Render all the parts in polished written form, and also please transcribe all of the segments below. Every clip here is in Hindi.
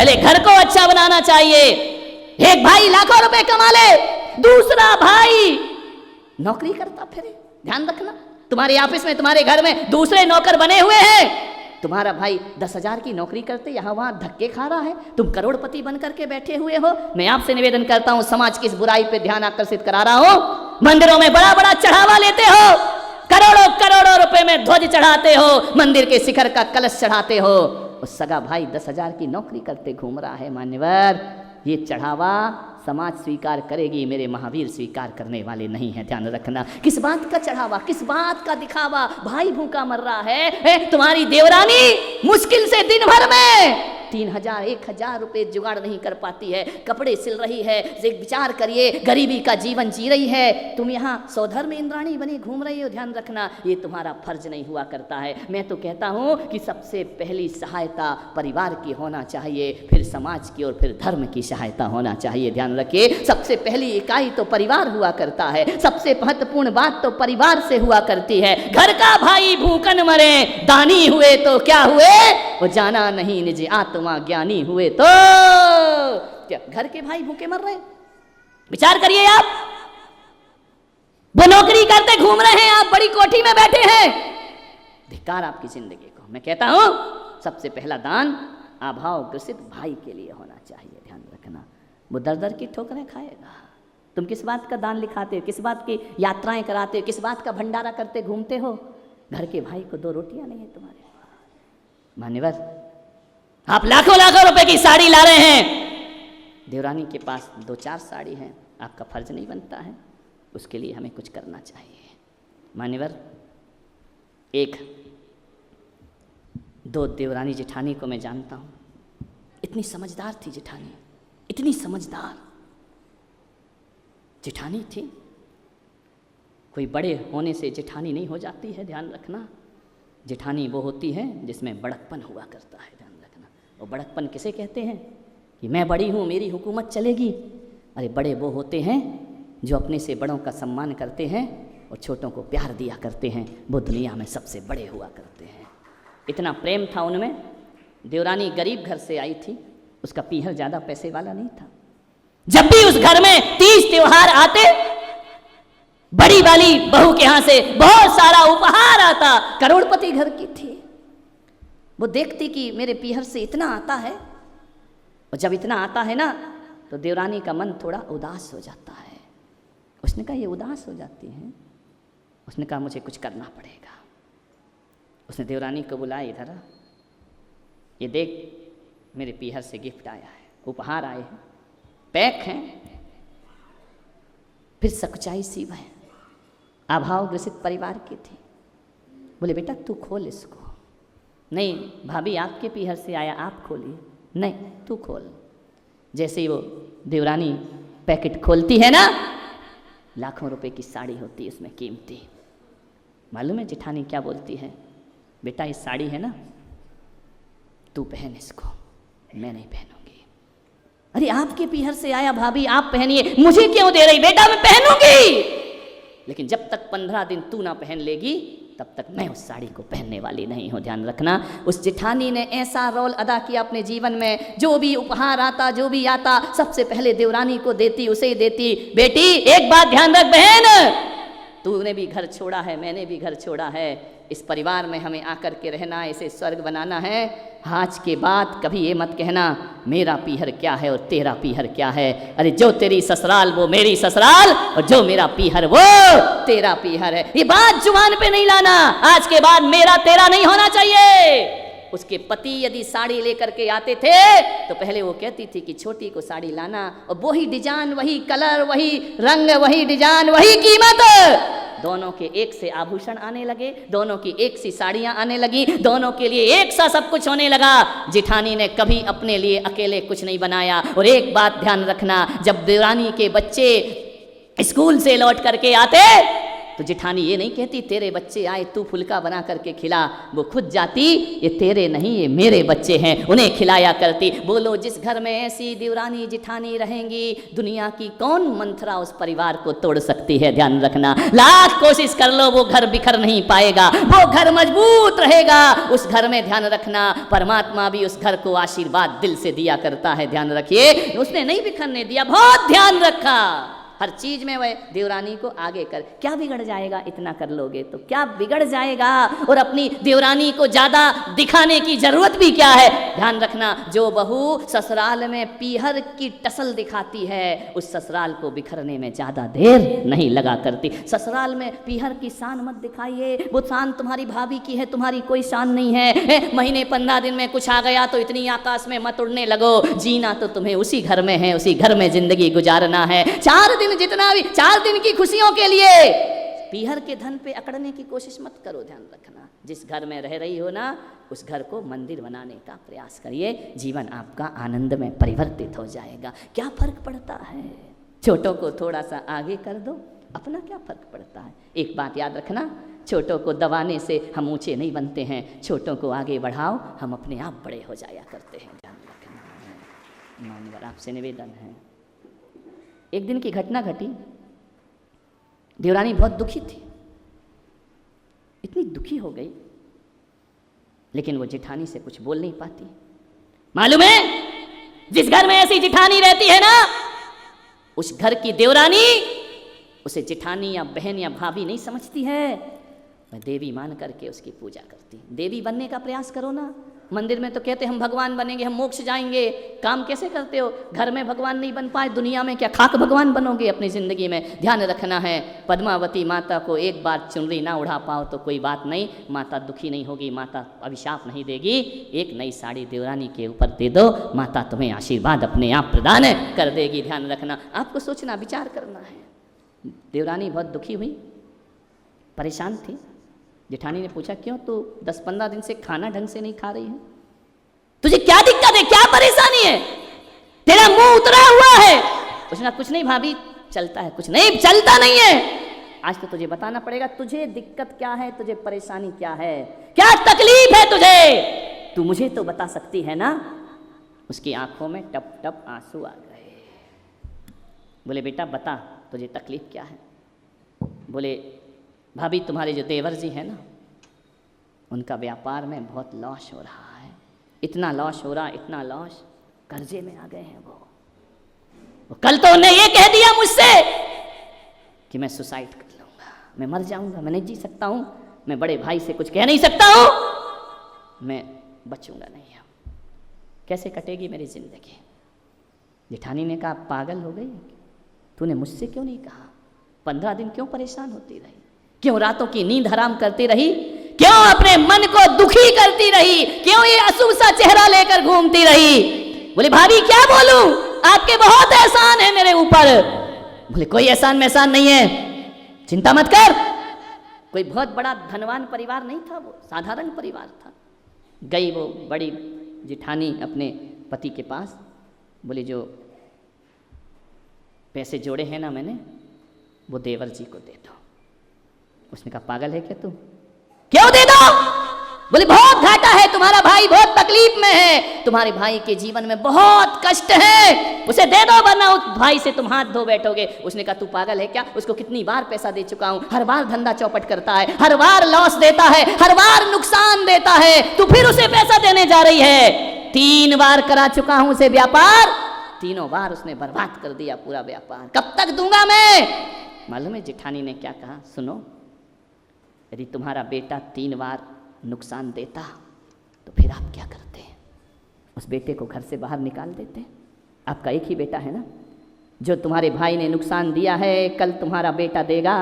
पहले घर को अच्छा बनाना चाहिए। एक भाई लाखों रुपए कमा ले, दूसरा भाई नौकरी करता फिरे। ध्यान रखना, तुम्हारे ऑफिस में, तुम्हारे घर में दूसरे नौकर बने हुए हैं। तुम्हारा भाई 10,000 की नौकरी करते यहां वहां धक्के खा रहा है, तुम करोड़पति बन करके बैठे हुए हो। मैं आपसे निवेदन करता हूं, समाज की इस बुराई पे ध्यान आकर्षित करा रहा हूं। मंदिरों में बड़ा बड़ा चढ़ावा लेते हो, करोड़ों करोड़ों रुपए में ध्वज चढ़ाते हो, मंदिर के शिखर का कलश चढ़ाते हो, और सगा भाई 10,000 की नौकरी करते घूम रहा है। मान्यवर, ये चढ़ावा समाज स्वीकार करेगी, मेरे महावीर स्वीकार करने वाले नहीं है। ध्यान रखना, किस बात का चढ़ावा, किस बात का दिखावा? भाई भूखा मर रहा है, तुम्हारी देवरानी मुश्किल से दिन भर में 3,000 1,000 रुपए जुगाड़ नहीं कर पाती है, कपड़े सिल रही है। एक विचार करिए, गरीबी का जीवन जी रही है, तुम यहाँ सौधर में इंद्राणी बनी घूम रही हो। ध्यान रखना, ये तुम्हारा फर्ज नहीं हुआ करता है। मैं तो कहता हूँ कि सबसे पहली सहायता परिवार की होना चाहिए, फिर समाज की और फिर धर्म की सहायता होना चाहिए। ध्यान रखिए, सबसे पहली इकाई तो परिवार हुआ करता है, सबसे महत्वपूर्ण बात तो परिवार से हुआ करती है। घर का भाई भूखन मरे, दानी हुए तो क्या हुए, वो जाना नहीं निज आत्मा ज्ञानी हुए तो क्या। घर के भाई भूखे मर रहे, विचार करिए आप। वो नौकरी करते घूम रहे हैं, आप बड़ी कोठी में बैठे हैं। धिक्कार आपकी जिंदगी को। मैं कहता हूं सबसे पहला दान अभाव ग्रसित भाई के लिए होना चाहिए। ध्यान रखना, वो दर दर की ठोकरें खाएगा। तुम किस बात का दान लिखाते हो, किस बात की यात्राएं कराते हो, किस बात का भंडारा करते घूमते हो? घर के भाई को 2 रोटियां नहीं है तुम्हारे। मान्यवर, आप लाखों लाखों रुपए की साड़ी ला रहे हैं, देवरानी के पास 2-4 साड़ी हैं, आपका फर्ज नहीं बनता है? उसके लिए हमें कुछ करना चाहिए। मान्यवर, 1-2 देवरानी जेठानी को मैं जानता हूँ, इतनी समझदार थी जेठानी, इतनी समझदार जेठानी थी। कोई बड़े होने से जेठानी नहीं हो जाती है, ध्यान रखना। जेठानी वो होती है जिसमें बड़कपन हुआ करता है। ध्यान रखना, और बड़कपन किसे कहते हैं कि मैं बड़ी हूँ, मेरी हुकूमत चलेगी। अरे बड़े वो होते हैं जो अपने से बड़ों का सम्मान करते हैं और छोटों को प्यार दिया करते हैं, वो दुनिया में सबसे बड़े हुआ करते हैं। इतना प्रेम था उनमें। देवरानी गरीब घर से आई थी, उसका पीहर ज़्यादा पैसे वाला नहीं था। जब भी उस घर में तीज त्योहार आते, बड़ी वाली बहू के यहाँ से बहुत सारा उपहार आता। करोड़पति घर की थी, वो देखती कि मेरे पीहर से इतना आता है, और जब इतना आता है ना तो देवरानी का मन थोड़ा उदास हो जाता है। उसने कहा ये उदास हो जाती हैं? उसने कहा मुझे कुछ करना पड़ेगा। उसने देवरानी को बुलाया, इधर आ, ये देख मेरे पीहर से गिफ्ट आया है, उपहार आए हैं, पैक हैं। फिर सकुचाई सी वह अभाव ग्रसित परिवार की थी। बोले बेटा तू खोल इसको। नहीं भाभी आपके पीहर से आया, आप खोलिए। नहीं तू खोल। जैसे ही वो देवरानी पैकेट खोलती है ना, लाखों रुपए की साड़ी होती है उसमें कीमती। मालूम है जेठानी क्या बोलती है? बेटा ये साड़ी है ना, तू पहन इसको, मैं नहीं पहनूंगी। अरे आपके पीहर से आया भाभी, आप पहनिए, मुझे क्यों दे रही? बेटा मैं पहनूंगी, लेकिन जब तक 15 दिन तू ना पहन लेगी तब तक मैं उस साड़ी को पहनने वाली नहीं हूँ। ध्यान रखना, उस जेठानी ने ऐसा रोल अदा किया अपने जीवन में। जो भी उपहार आता, जो भी आता, सबसे पहले देवरानी को देती, उसे ही देती। बेटी एक बात ध्यान रख बहन, तूने भी घर छोड़ा है, मैंने भी घर छोड़ा है, इस परिवार में हमें आकर के रहना है, इसे स्वर्ग बनाना है। आज के बाद कभी ये मत कहना मेरा पीहर क्या है और तेरा पीहर क्या है। अरे जो तेरी ससुराल वो मेरी ससुराल, और जो मेरा पीहर वो तेरा पीहर है। ये बात जुबान पे नहीं लाना। आज के बाद मेरा तेरा नहीं होना चाहिए। उसके पति यदि साड़ी लेकर के आते थे तो पहले वो कहती थी कि छोटी को साड़ी लाना, और वही डिजाइन, वही कलर, वही रंग, वही डिजाइन, वही कीमत। दोनों के एक से आभूषण आने लगे, दोनों की एक सी साड़ियां आने लगी, दोनों के लिए एक सा सब कुछ होने लगा। जेठानी ने कभी अपने लिए अकेले कुछ नहीं बनाया। और एक बात ध्यान रखना, जब देवरानी के बच्चे स्कूल से लौट करके आते तो जेठानी ये नहीं कहती तेरे बच्चे आए तू फुल्का बना करके खिला, वो खुद जाती, ये तेरे नहीं ये मेरे बच्चे हैं, उन्हें खिलाया करती। बोलो जिस घर में ऐसी देवरानी जेठानी रहेंगी, दुनिया की कौन मंथरा उस परिवार को तोड़ सकती है। ध्यान रखना, लाख कोशिश कर लो वो घर बिखर नहीं पाएगा, वो घर मजबूत रहेगा। उस घर में ध्यान रखना परमात्मा भी उस घर को आशीर्वाद दिल से दिया करता है। ध्यान रखिए, उसने नहीं बिखरने दिया, बहुत ध्यान रखा। हर चीज में वह देवरानी को आगे कर, क्या बिगड़ जाएगा इतना कर लोगे तो, क्या बिगड़ जाएगा। और अपनी देवरानी को ज्यादा दिखाने की जरूरत भी क्या है। ध्यान रखना, जो बहू ससुराल में पीहर की टसल दिखाती है, उस ससुराल को बिखरने में ज्यादा देर नहीं लगा करती। ससुराल में पीहर की शान मत दिखाइए, वो शान तुम्हारी भाभी की है, तुम्हारी कोई शान नहीं है। महीने 15 दिन में कुछ आ गया तो इतनी आकाश में मत उड़ने लगो। जीना तो तुम्हें उसी घर में है, उसी घर में जिंदगी गुजारना है। 4 दिन जितना भी, 4 दिन की खुशियों के लिए पीहर के धन पे अकड़ने की कोशिश मत करो। ध्यान रखना, जिस घर में रह रही हो ना, उस घर को मंदिर बनाने का प्रयास करिए, जीवन आपका आनंद में परिवर्तित हो जाएगा। क्या फर्क पड़ता है, छोटों को थोड़ा सा आगे कर दो, अपना क्या फर्क पड़ता है। एक बात याद रखना, छोटों को दबाने से हम ऊंचे नहीं बनते हैं, छोटों को आगे बढ़ाओ, हम अपने आप बड़े हो जाया करते हैं। ध्यान रखना, मानवर आपसे निवेदन है। एक दिन की घटना घटी, देवरानी बहुत दुखी थी, इतनी दुखी हो गई, लेकिन वो जेठानी से कुछ बोल नहीं पाती। मालूम है, जिस घर में ऐसी जेठानी रहती है ना, उस घर की देवरानी उसे जेठानी या बहन या भाभी नहीं समझती है, वह देवी मान करके उसकी पूजा करती। देवी बनने का प्रयास करो ना। मंदिर में तो कहते हम भगवान बनेंगे, हम मोक्ष जाएंगे, काम कैसे करते हो। घर में भगवान नहीं बन पाए, दुनिया में क्या खाक भगवान बनोगे अपनी जिंदगी में। ध्यान रखना है, पद्मावती माता को एक बार चुनरी ना उड़ा पाओ तो कोई बात नहीं, माता दुखी नहीं होगी, माता अभिशाप नहीं देगी। एक नई साड़ी देवरानी के ऊपर दे दो, माता तुम्हें आशीर्वाद अपने आप प्रदान कर देगी। ध्यान रखना, आपको सोचना विचार करना है। देवरानी बहुत दुखी हुई, परेशान थी। जेठानी ने पूछा, क्यों तू 10-15 दिन से खाना ढंग से नहीं खा रही है, तुझे क्या दिक्कत है, क्या परेशानी है, तेरा मुंह उतरा हुआ है। उसने कुछ नहीं भाभी, चलता है, कुछ नहीं चलता नहीं है। आज तो तुझे बताना पड़ेगा, तुझे दिक्कत क्या है, तुझे परेशानी क्या है, क्या तकलीफ है तुझे, तू मुझे तो बता सकती है ना। उसकी आंखों में टप टप आंसू आ गए। बोले बेटा बता तुझे तकलीफ क्या है। बोले भाभी तुम्हारे जो देवर जी हैं ना, उनका व्यापार में बहुत लॉस हो रहा है, इतना लॉस हो रहा, इतना लॉस, कर्जे में आ गए हैं वो कल तो उन्हें ये कह दिया मुझसे कि मैं सुसाइड कर लूँगा, मैं मर जाऊँगा, मैं नहीं जी सकता हूँ, मैं बड़े भाई से कुछ कह नहीं सकता हूँ, मैं बचूँगा नहीं। अब कैसे कटेगी मेरी ज़िंदगी। जेठानी ने कहा पागल हो गई, तूने मुझसे क्यों नहीं कहा, 15 दिन क्यों परेशान होती रही, क्यों रातों की नींद हराम करती रही, क्यों अपने मन को दुखी करती रही, क्यों ये अशुभ सा चेहरा लेकर घूमती रही। बोले भाभी क्या बोलूं, आपके बहुत एहसान है मेरे ऊपर। बोले कोई एहसान मेहसान नहीं है, चिंता मत कर। कोई बहुत बड़ा धनवान परिवार नहीं था, वो साधारण परिवार था। गई वो बड़ी जेठानी अपने पति के पास, बोले जो पैसे जोड़े हैं ना मैंने, वो देवर जी को दे दो। उसने कहा पागल है क्या तू, क्यों दे दो। बोले बहुत घाटा है, तुम्हारा भाई बहुत तकलीफ में है, तुम्हारे भाई के जीवन में बहुत कष्ट है, उसे दे दो वरना उस भाई से तुम हाथ धो बैठोगे। उसने कहा तू पागल है क्या, उसको कितनी बार पैसा दे चुका हूं, हर बार धंधा चौपट करता है, हर बार लॉस देता है, हर बार नुकसान देता है, तू फिर उसे पैसा देने जा रही है। 3 बार करा चुका हूं उसे व्यापार, तीनों बार उसने बर्बाद कर दिया पूरा व्यापार, कब तक दूंगा मैं। मालूम है जेठानी ने क्या कहा, सुनो, यदि तुम्हारा बेटा 3 बार नुकसान देता तो फिर आप क्या करते हैं, उस बेटे को घर से बाहर निकाल देते। आपका एक ही बेटा है ना, जो तुम्हारे भाई ने नुकसान दिया है, कल तुम्हारा बेटा देगा,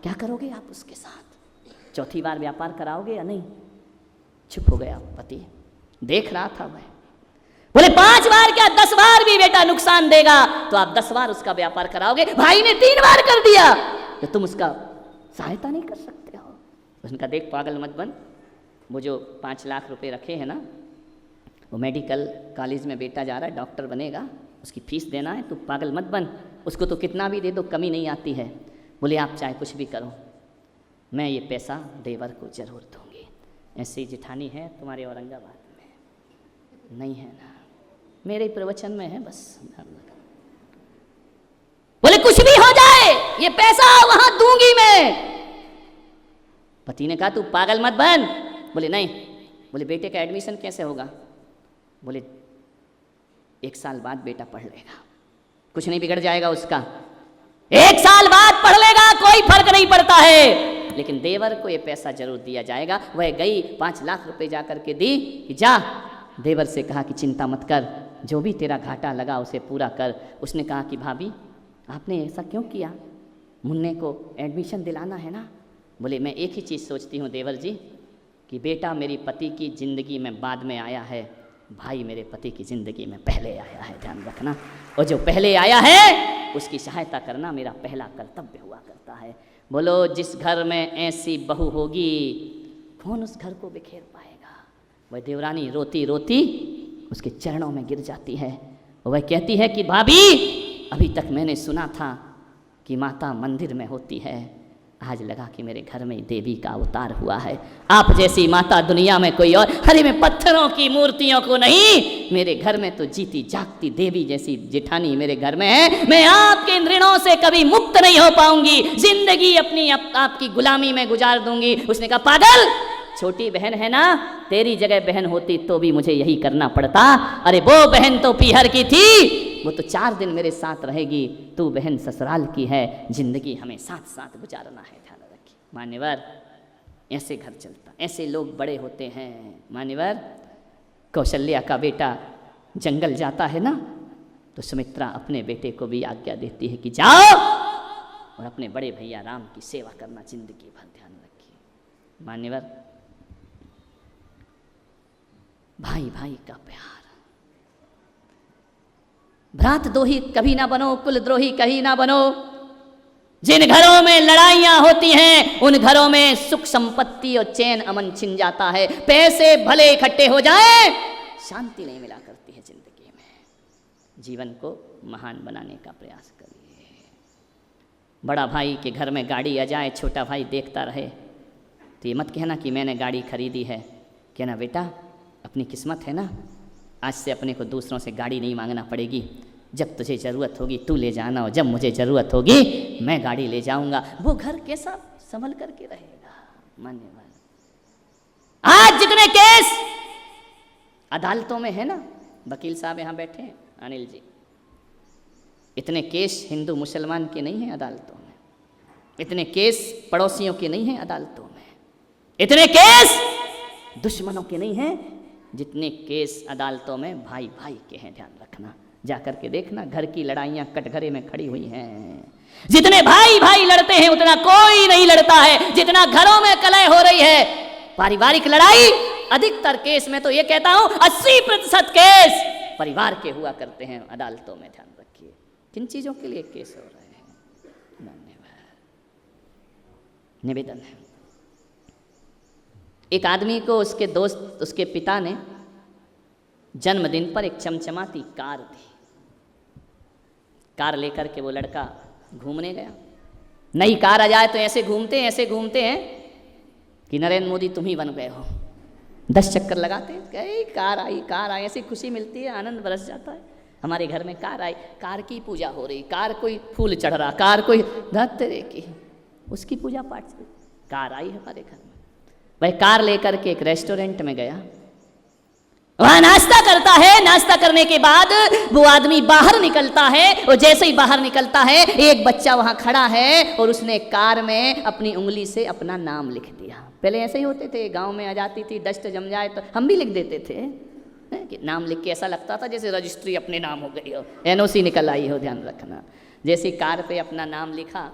क्या करोगे आप उसके साथ, 4थी बार व्यापार कराओगे या नहीं। चुप हो गया पति, देख रहा था मैं। बोले 5 बार क्या 10 बार भी बेटा नुकसान देगा तो आप 10 बार उसका व्यापार कराओगे, भाई ने 3 बार कर दिया तो तुम उसका सहायता नहीं कर सकते हो। उसने कहा देख पागल मत बन, वो जो 5 लाख रुपए रखे हैं ना, वो मेडिकल कॉलेज में बेटा जा रहा है, डॉक्टर बनेगा, उसकी फीस देना है, तू पागल मत बन, उसको तो कितना भी दे दो कमी नहीं आती है। बोले आप चाहे कुछ भी करो, मैं ये पैसा देवर को जरूर दूंगी। ऐसी जिठानी है तुम्हारे औरंगाबाद में? नहीं है ना, मेरे प्रवचन में है बस। बोले कुछ भी हो जाए ये पैसा वहां दूंगी मैं। पति ने कहा तू पागल मत बन। बोले नहीं। बोले बेटे का एडमिशन कैसे होगा? बोले 1 साल बाद बेटा पढ़ लेगा, कुछ नहीं बिगड़ जाएगा उसका। 1 साल बाद पढ़ लेगा, कोई फर्क नहीं पड़ता है, लेकिन देवर को ये पैसा जरूर दिया जाएगा। वह गई 5 लाख रुपए जा करके दी कि जा। देवर से कहा कि चिंता मत कर, जो भी तेरा घाटा लगा उसे पूरा कर। उसने कहा कि भाभी आपने ऐसा क्यों किया? मुन्ने को एडमिशन दिलाना है ना। बोले मैं एक ही चीज़ सोचती हूँ देवर जी कि बेटा मेरी पति की ज़िंदगी में बाद में आया है, भाई मेरे पति की ज़िंदगी में पहले आया है, ध्यान रखना। और जो पहले आया है उसकी सहायता करना मेरा पहला कर्तव्य हुआ करता है। बोलो जिस घर में ऐसी बहू होगी कौन उस घर को बिखेर पाएगा? वह देवरानी रोती रोती उसके चरणों में गिर जाती है। वह कहती है कि भाभी अभी तक मैंने सुना था कि माता मंदिर में होती है, आज लगा कि मेरे घर में देवी का अवतार हुआ है। आप जैसी माता दुनिया में कोई और, हरे में पत्थरों की मूर्तियों को नहीं, मेरे घर में तो जीती जागती देवी जैसी जेठानी मेरे घर में है। मैं आपके इन ऋणों से कभी मुक्त नहीं हो पाऊंगी, जिंदगी अपनी आपकी गुलामी में गुजार दूंगी। उसने कहा पागल, छोटी बहन है ना, तेरी जगह बहन होती तो भी मुझे यही करना पड़ता। अरे वो बहन तो पीहर की थी, वो तो 4 दिन मेरे साथ रहेगी, तू बहन ससुराल की है, जिंदगी हमें साथ साथ गुजारना है। ध्यान रखिए मान्यवर, ऐसे घर चलता, ऐसे लोग बड़े होते हैं। मान्यवर, कौशल्या का बेटा जंगल जाता है ना, तो सुमित्रा अपने बेटे को भी आज्ञा देती है कि जाओ और अपने बड़े भैया राम की सेवा करना जिंदगी भर। ध्यान रखिए मान्यवर, भाई भाई का प्यार। भ्रात दोही कभी ना बनो, कुल द्रोही कहीं ना बनो। जिन घरों में लड़ाइयां होती हैं उन घरों में सुख संपत्ति और चैन अमन छिन जाता है। पैसे भले इकट्ठे हो जाएं, शांति नहीं मिला करती है जिंदगी में। जीवन को महान बनाने का प्रयास करिए। बड़ा भाई के घर में गाड़ी आ जाए, छोटा भाई देखता रहे, तो ये मत कहना कि मैंने गाड़ी खरीदी है। कहना बेटा अपनी किस्मत है ना, आज से अपने को दूसरों से गाड़ी नहीं मांगना पड़ेगी। जब तुझे ज़रूरत होगी तू ले जाना, और जब मुझे ज़रूरत होगी मैं गाड़ी ले जाऊंगा। वो घर कैसा संभल करके रहेगा। मान्यवर, आज जितने केस अदालतों में है ना, वकील साहब यहाँ बैठे हैं अनिल जी, इतने केस हिंदू मुसलमान के नहीं हैं अदालतों में, इतने केस पड़ोसियों के नहीं हैं अदालतों में, इतने केस दुश्मनों के नहीं हैं जितने केस अदालतों में भाई भाई के हैं। ध्यान रखना, जाकर के देखना, घर की लड़ाइयां कटघरे में खड़ी हुई हैं। जितने भाई भाई लड़ते हैं उतना कोई नहीं लड़ता है जितना घरों में कलह हो रही है। पारिवारिक लड़ाई अधिकतर केस में तो ये कहता हूं 80% केस परिवार के हुआ करते हैं अदालतों में। ध्यान रखिए किन चीजों के लिए केस हो रहे हैं। धन्यवाद। निवेदन है, एक आदमी को उसके दोस्त, उसके पिता ने जन्मदिन पर एक चमचमाती कार दी। कार लेकर के वो लड़का घूमने गया। नई कार आ जाए तो ऐसे घूमते हैं कि नरेंद्र मोदी तुम ही बन गए हो। 10 चक्कर लगाते गए, कार आई, ऐसी खुशी मिलती है, आनंद बरस जाता है। हमारे घर में कार आई, कार की पूजा हो रही, कार कोई फूल चढ़ रहा, कार कोई धत्ते की, उसकी पूजा पाठ से कार आई हमारे घर में। वह कार लेकर के एक रेस्टोरेंट में गया, वहां नाश्ता करता है। नाश्ता करने के बाद वो आदमी बाहर निकलता है, और जैसे ही बाहर निकलता है एक बच्चा वहां खड़ा है और उसने कार में अपनी उंगली से अपना नाम लिख दिया। पहले ऐसे ही होते थे, गांव में आ जाती थी, डस्ट जम जाए तो हम भी लिख देते थे कि नाम लिख के ऐसा लगता था जैसे रजिस्ट्री अपने नाम हो गई हो, NOC निकल आई हो। ध्यान रखना, जैसे कार पे अपना नाम लिखा,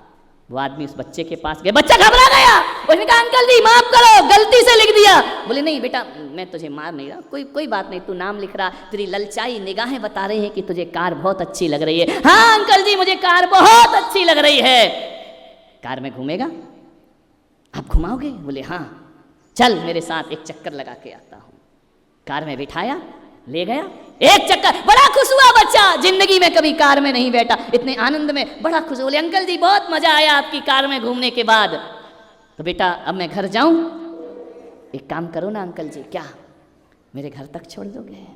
वो आदमी उस बच्चे के पास गया, बच्चा घबरा गया। उसने कहा अंकल जी माफ करो, गलती से लिख दिया। बोले नहीं बेटा, मैं तुझे मार नहीं रहा, कोई बात नहीं, तू नाम लिख रहा, तेरी ललचाई निगाहें बता रही हैं कि तुझे कार बहुत अच्छी लग रही है। हाँ अंकल जी मुझे कार बहुत अच्छी लग रही है। कार में घूमेगा, आप घुमाओगे? बोले हाँ, चल मेरे साथ एक चक्कर लगा के आता हूँ। कार में बिठाया, ले गया, एक चक्कर, बड़ा खुश हुआ बच्चा, जिंदगी में कभी कार में नहीं बैठा, इतने आनंद में बड़ा खुश। बोले अंकल जी बहुत मजा आया आपकी कार में घूमने के बाद। तो बेटा अब मैं घर जाऊं? एक काम करो ना अंकल जी, क्या मेरे घर तक छोड़ दोगे?